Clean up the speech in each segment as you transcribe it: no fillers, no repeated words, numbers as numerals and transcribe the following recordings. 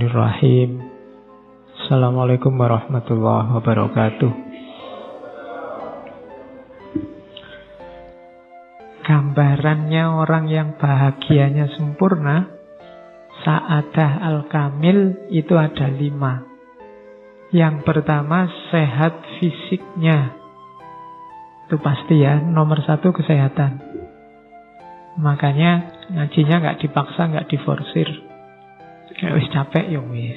Bismillahirrahmanirrahim. Assalamualaikum warahmatullahi wabarakatuh. Gambarannya orang yang bahagianya sempurna, Sa'adah al-kamil, itu ada 5. Yang pertama, sehat fisiknya. Itu pasti ya, nomor 1 kesehatan. Makanya ngajinya gak dipaksa, gak diforsir. Kayak wis capek ya wis.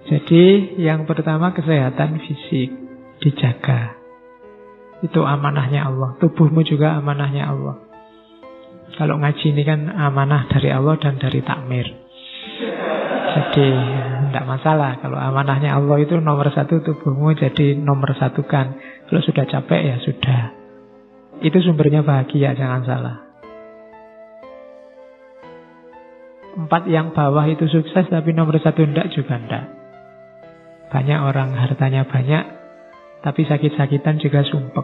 Jadi yang pertama kesehatan fisik dijaga. Itu amanahnya Allah. Tubuhmu juga amanahnya Allah. Kalau ngaji ini kan amanah dari Allah dan dari takmir. Jadi tidak masalah. Kalau amanahnya Allah itu nomor 1, tubuhmu jadi nomor 1 kan. Kalau sudah capek ya sudah. Itu sumbernya bahagia, jangan salah. 4 yang bawah itu sukses, tapi nomor 1 enggak juga enggak. Banyak orang hartanya banyak, tapi sakit-sakitan juga sumpek.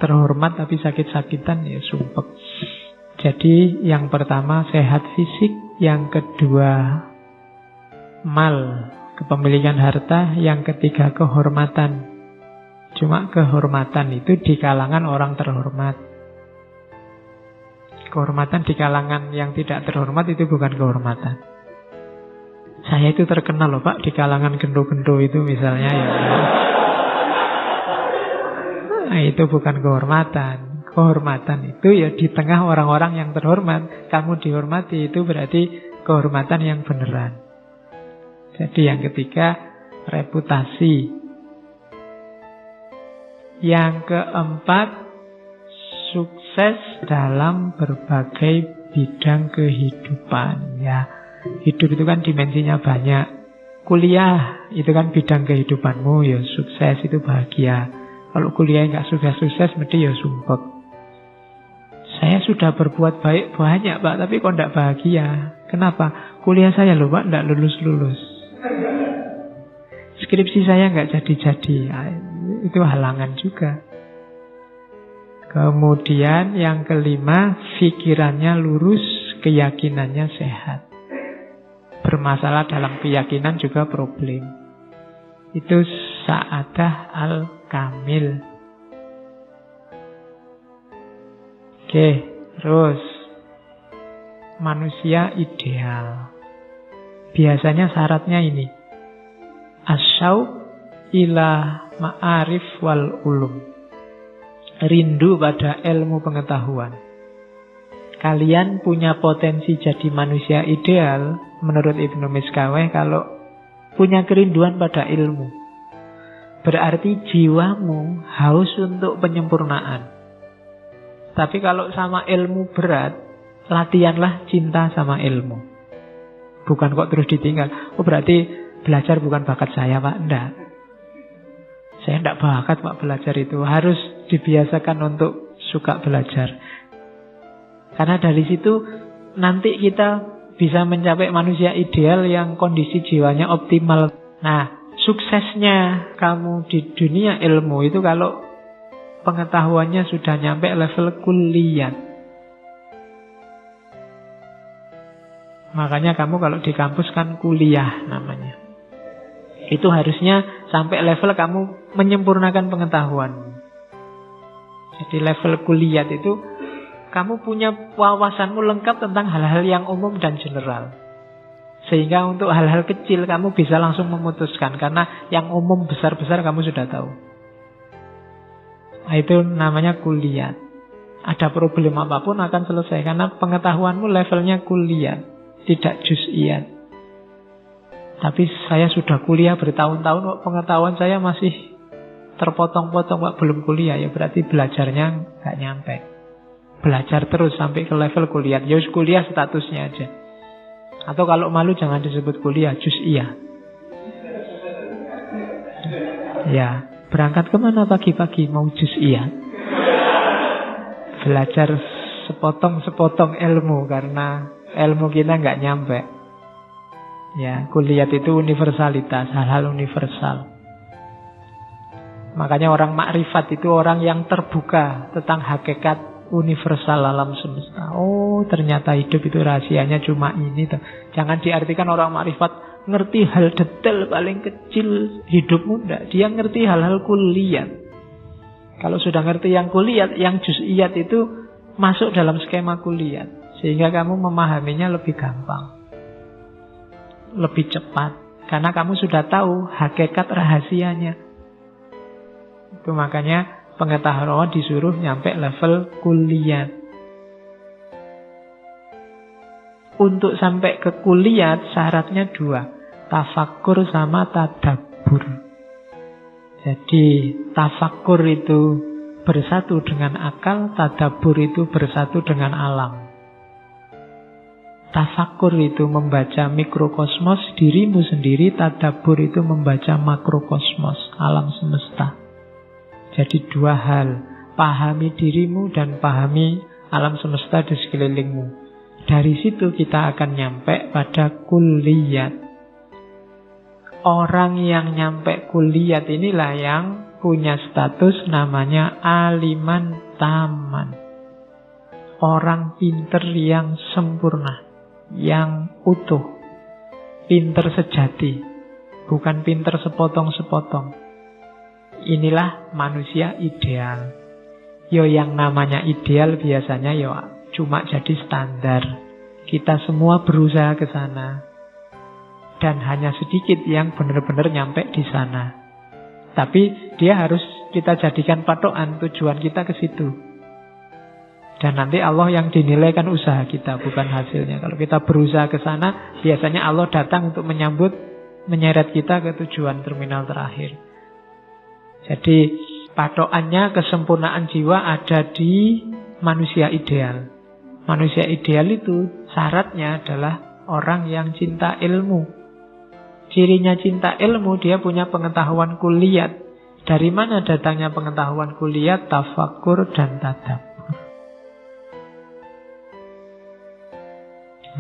Terhormat tapi sakit-sakitan ya sumpek. Jadi yang pertama sehat fisik, yang kedua mal, kepemilikan harta, yang ketiga kehormatan. Cuma kehormatan itu di kalangan orang terhormat. Kehormatan di kalangan yang tidak terhormat itu bukan kehormatan. Saya itu terkenal loh Pak, di kalangan gendo-gendo itu misalnya ya. Nah, itu bukan kehormatan. Kehormatan itu ya di tengah orang-orang yang terhormat. Kamu dihormati, itu berarti kehormatan yang beneran. Jadi yang ketiga, reputasi. Yang keempat, sukses dalam berbagai bidang kehidupan. Ya, hidup itu kan dimensinya banyak. Kuliah itu kan bidang kehidupanmu, ya sukses, itu bahagia. Kalau kuliah nggak sukses-sukses, mesti ya sumpek. Saya sudah berbuat baik banyak Pak, tapi kok nggak bahagia. Kenapa? Kuliah saya loh Pak, nggak lulus-lulus. Skripsi saya nggak jadi-jadi. Itu halangan juga. Kemudian yang kelima, pikirannya lurus, keyakinannya sehat. Bermasalah dalam keyakinan juga problem. Itu Sa'adah al-kamil. Oke, terus manusia ideal. Biasanya syaratnya ini. Asyauq ila ma'arif wal ulum. Rindu pada ilmu pengetahuan. Kalian punya potensi jadi manusia ideal, menurut Ibnu Miskaweh, kalau punya kerinduan pada ilmu. Berarti jiwamu haus untuk penyempurnaan. Tapi kalau sama ilmu berat, latihanlah cinta sama ilmu. Bukan kok terus ditinggal. Oh berarti belajar bukan bakat saya Pak. Enggak. Saya enggak bakat Pak belajar itu. Harus dibiasakan untuk suka belajar. Karena dari situ nanti kita bisa mencapai manusia ideal yang kondisi jiwanya optimal. Nah, suksesnya kamu di dunia ilmu itu kalau pengetahuannya sudah nyampe level kuliah. Makanya kamu kalau di kampus kan kuliah namanya. Itu harusnya sampai level kamu menyempurnakan pengetahuan. Jadi level kuliah itu kamu punya wawasanmu lengkap tentang hal-hal yang umum dan general. Sehingga untuk hal-hal kecil kamu bisa langsung memutuskan. Karena yang umum besar-besar kamu sudah tahu. Nah, itu namanya kuliah. Ada problem apapun akan selesai. Karena pengetahuanmu levelnya kuliah, tidak juz'iyat. Tapi saya sudah kuliah bertahun-tahun, pengetahuan saya masih terpotong-potong, Pak, belum kuliah. Ya berarti belajarnya nggak nyampe. Belajar terus sampai ke level kuliah. Ya kuliah statusnya aja. Atau kalau malu jangan disebut kuliah, juz'iyah. Ya, berangkat kemana pagi-pagi? Mau juz'iyah. Belajar sepotong-sepotong ilmu karena ilmu kita nggak nyampe. Ya, kuliah itu universalitas, hal-hal universal. Makanya orang makrifat itu orang yang terbuka tentang hakikat universal alam semesta. Oh, ternyata hidup itu rahasianya cuma ini. Jangan diartikan orang makrifat ngerti hal detail paling kecil hidupmu. Enggak. Dia ngerti hal-hal kuliat. Kalau sudah ngerti yang kuliat, yang juz'iyat itu masuk dalam skema kuliat. Sehingga kamu memahaminya lebih gampang. Lebih cepat. Karena kamu sudah tahu hakikat rahasianya. Itu makanya pengetahuan disuruh nyampe level kuliat. Untuk sampai ke kuliat syaratnya 2. Tafakkur sama tadabbur. Jadi tafakkur itu bersatu dengan akal, tadabbur itu bersatu dengan alam. Tafakkur itu membaca mikrokosmos dirimu sendiri, tadabbur itu membaca makrokosmos alam semesta. Jadi 2 hal, pahami dirimu dan pahami alam semesta di sekelilingmu. Dari situ kita akan nyampe pada kulliyat. Orang yang nyampe kulliyat inilah yang punya status namanya aliman taman. Orang pinter yang sempurna, yang utuh, pinter sejati, bukan pinter sepotong-sepotong. Inilah manusia ideal. Yo yang namanya ideal biasanya yo cuma jadi standar. Kita semua berusaha ke sana. Dan hanya sedikit yang benar-benar nyampe di sana. Tapi dia harus kita jadikan patokan, tujuan kita ke situ. Dan nanti Allah yang dinilai kan usaha kita, bukan hasilnya. Kalau kita berusaha ke sana, biasanya Allah datang untuk menyeret kita ke tujuan terminal terakhir. Jadi patokannya kesempurnaan jiwa ada di manusia ideal. Manusia ideal itu syaratnya adalah orang yang cinta ilmu. Cirinya cinta ilmu, dia punya pengetahuan kuliat. Dari mana datangnya pengetahuan kuliat? Tafakkur dan tadabbur.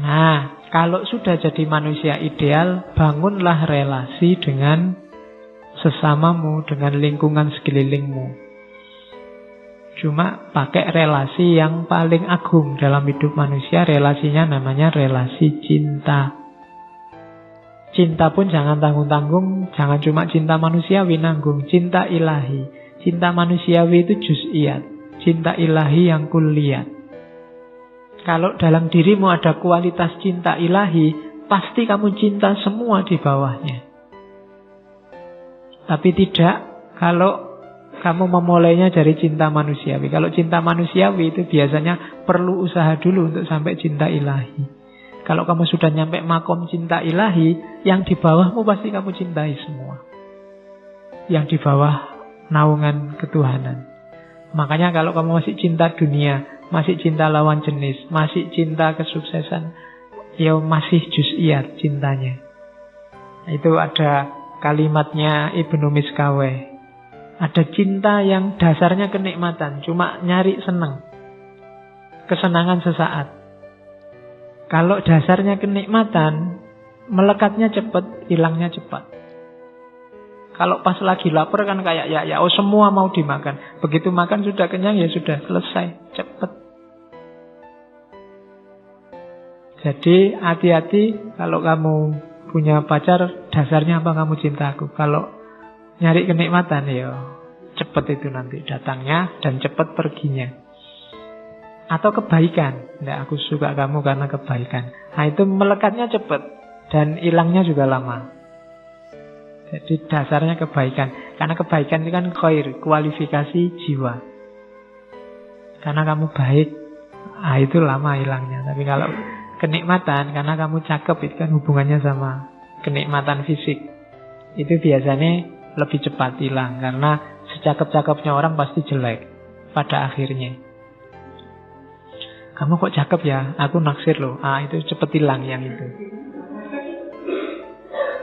Nah, kalau sudah jadi manusia ideal, bangunlah relasi dengan sesamamu, dengan lingkungan sekelilingmu. Cuma pakai relasi yang paling agung dalam hidup manusia, relasinya namanya relasi cinta. Cinta pun jangan tanggung-tanggung, jangan cuma cinta manusiawi nanggung, cinta ilahi. Cinta manusiawi itu juz'iyat, cinta ilahi yang kulliyat. Kalau dalam dirimu ada kualitas cinta ilahi, pasti kamu cinta semua di bawahnya. Tapi tidak kalau kamu memulainya dari cinta manusiawi. Kalau cinta manusiawi itu biasanya perlu usaha dulu untuk sampai cinta ilahi. Kalau kamu sudah nyampe makom cinta ilahi, yang di bawahmu pasti kamu cintai semua. Yang di bawah naungan ketuhanan. Makanya kalau kamu masih cinta dunia, masih cinta lawan jenis, masih cinta kesuksesan, ya masih juz'iyat cintanya. Itu ada kalimatnya Ibnu Miskaweh. Ada cinta yang dasarnya kenikmatan, cuma nyari senang. Kesenangan sesaat. Kalau dasarnya kenikmatan, melekatnya cepat, hilangnya cepat. Kalau pas lagi lapar kan kayak oh semua mau dimakan. Begitu makan sudah kenyang ya sudah selesai, cepat. Jadi hati-hati kalau kamu punya pacar, dasarnya apa kamu cinta aku. Kalau nyari kenikmatan ya cepat itu nanti datangnya dan cepat perginya. Atau kebaikan. Nggak, aku suka kamu karena kebaikan. Nah itu melekatnya cepat dan hilangnya juga lama. Jadi dasarnya kebaikan. Karena kebaikan itu kan khair, kualifikasi jiwa. Karena kamu baik, nah itu lama hilangnya. Tapi kalau kenikmatan, karena kamu cakep, itu kan hubungannya sama kenikmatan fisik. Itu biasanya lebih cepat hilang. Karena secakep-cakepnya orang pasti jelek pada akhirnya. Kamu kok cakep ya, aku naksir loh. Itu cepet hilang yang itu.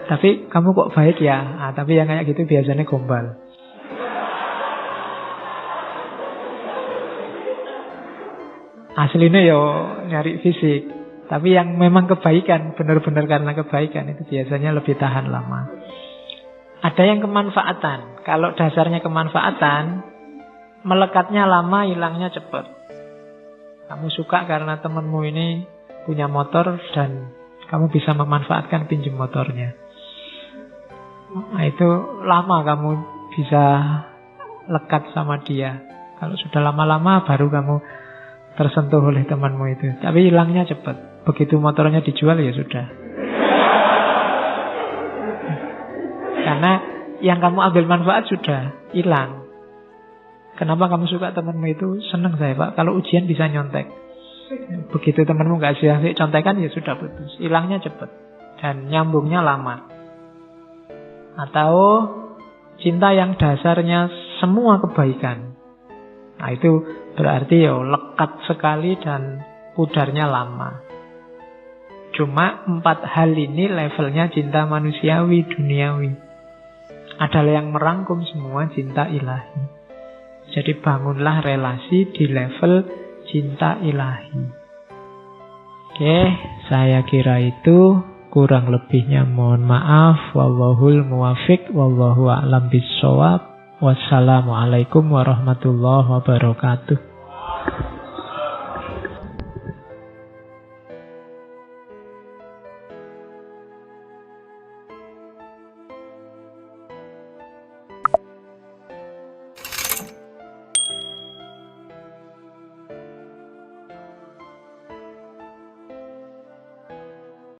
Tapi kamu kok baik ya, tapi yang kayak gitu biasanya gombal. Aslinya yo nyari fisik, tapi yang memang kebaikan, benar-benar karena kebaikan itu biasanya lebih tahan lama. Ada yang kemanfaatan. Kalau dasarnya kemanfaatan, melekatnya lama, hilangnya cepat. Kamu suka karena temanmu ini punya motor dan kamu bisa memanfaatkan pinjam motornya. Nah, itu lama kamu bisa lekat sama dia. Kalau sudah lama-lama baru kamu tersentuh oleh temanmu itu. Tapi hilangnya cepat. Begitu motornya dijual ya sudah. Karena yang kamu ambil manfaat sudah hilang. Kenapa kamu suka temanmu itu? Senang saya, Pak. Kalau ujian bisa nyontek. Begitu temanmu gak asik contekan ya sudah putus. Hilangnya cepat. Dan nyambungnya lama. Atau cinta yang dasarnya semua kebaikan. Nah itu berarti ya lekat sekali dan pudarnya lama. Cuma 4 hal ini levelnya cinta manusiawi, duniawi. Adalah yang merangkum semua cinta ilahi. Jadi bangunlah relasi di level cinta ilahi. Oke, saya kira itu. Kurang lebihnya mohon maaf. Wallahul muwafiq. Wallahu a'lam bishawab. Wassalamualaikum warahmatullahi wabarakatuh.